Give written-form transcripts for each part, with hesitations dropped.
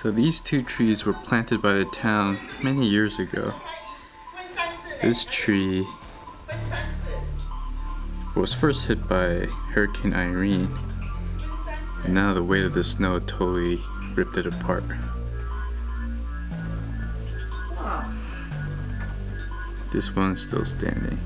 So these two trees were planted by the town many years ago. This tree was first hit by Hurricane Irene, and now the weight of the snow totally ripped it apart. This one's still standing.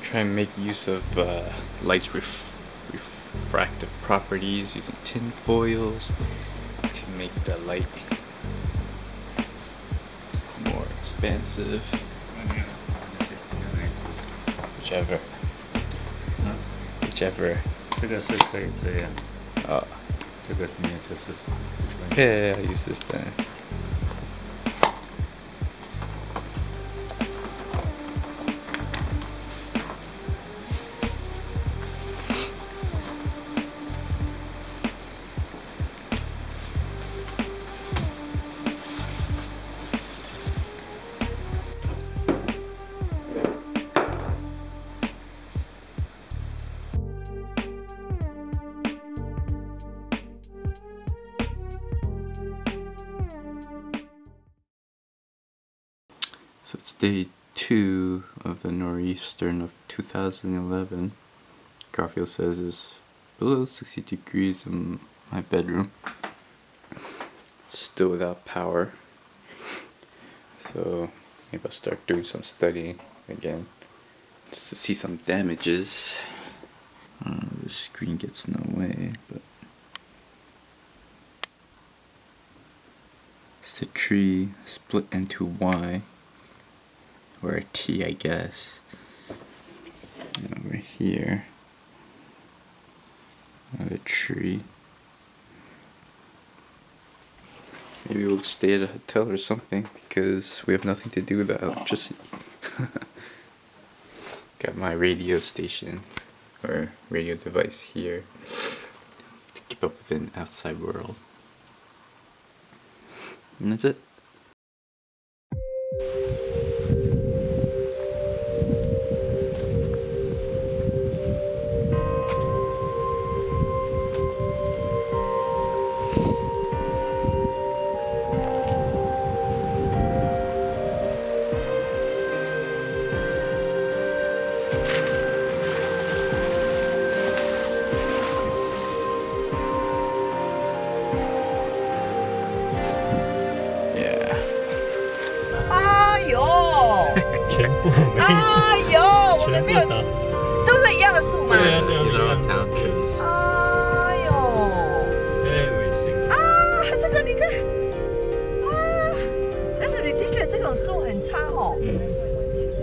Try and make use of light's refractive properties using tin foils to make the light more expansive. Whichever. Whichever. 这个是可以这样。这个里面就是。Yeah, I use this pen. So it's day 2 of the nor'eastern of 2011. Garfield says it's below 60 degrees in my bedroom. Still without power. So maybe I'll start doing some studying again just to see some damages. The screen gets in the way, but it's a tree split into Y. Or a T, I guess. And over here, another tree. Maybe we'll stay at a hotel or something because we have nothing to do without electricity. Got my radio station or radio device here to keep up with the outside world. And that's it.哎呦，我们没有，都是一样的树吗？对啊， These are all town trees. 哎呦，啊，这个你看，啊，但是你听起来这种树很差哦，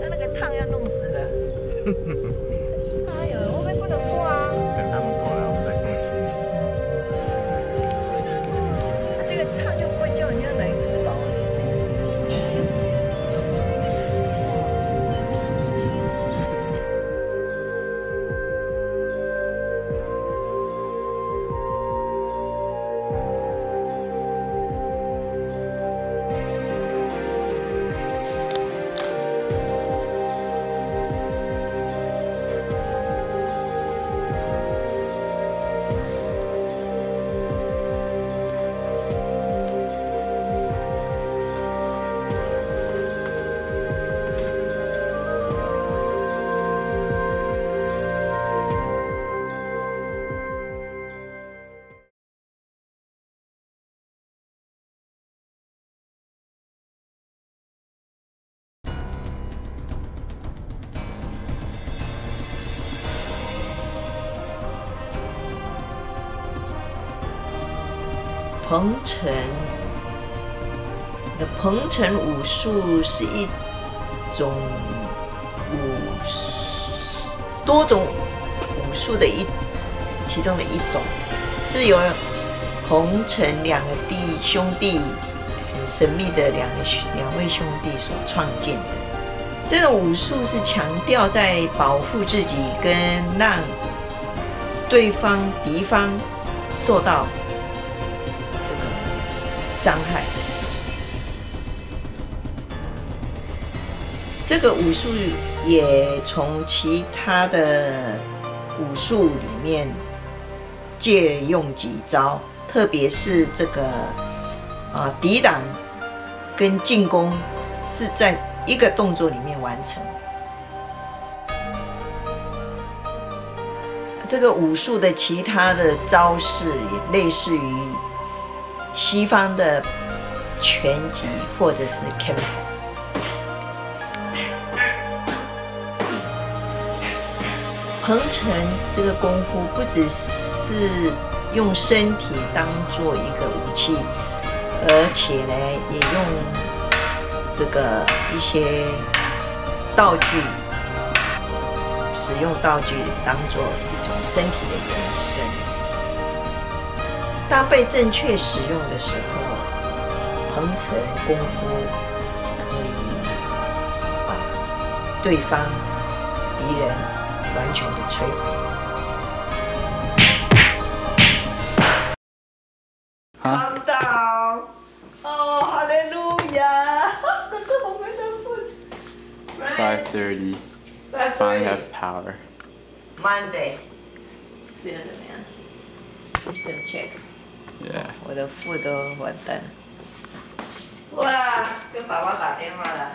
那个烫要弄死了。哎呦，我们不能过啊。等他们过来，我们再过去。这个烫就不会叫人家来搞。彭城的彭城武术是一种多种武术的其中的一种，是由洪承两个兄弟很神秘的两位兄弟所创建的。这个武术是强调在保护自己跟让敌方受到这个伤害。这个武术也从其他的武术里面借用几招，特别是这个抵挡跟进攻是在一个动作里面完成。这个武术的其他的招式也类似于西方的拳击或者是 Kempo。彭城这个功夫不只是用身体当做一个武器，而且呢也用这个一些道具，使用道具当做一种身体的延伸。当被正确使用的时候，彭城功夫可以把对方敌人完全的摧毁。Calm down. Oh, hallelujah. 这是我们的food. 5:30. Finally have power. Monday. 这个怎么样 ？System check. Yeah. 我的food都完蛋了。哇，跟爸爸打电话了。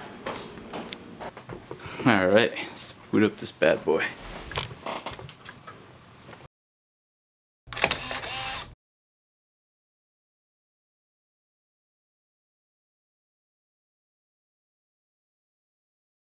Alright, let's boot up this bad boy.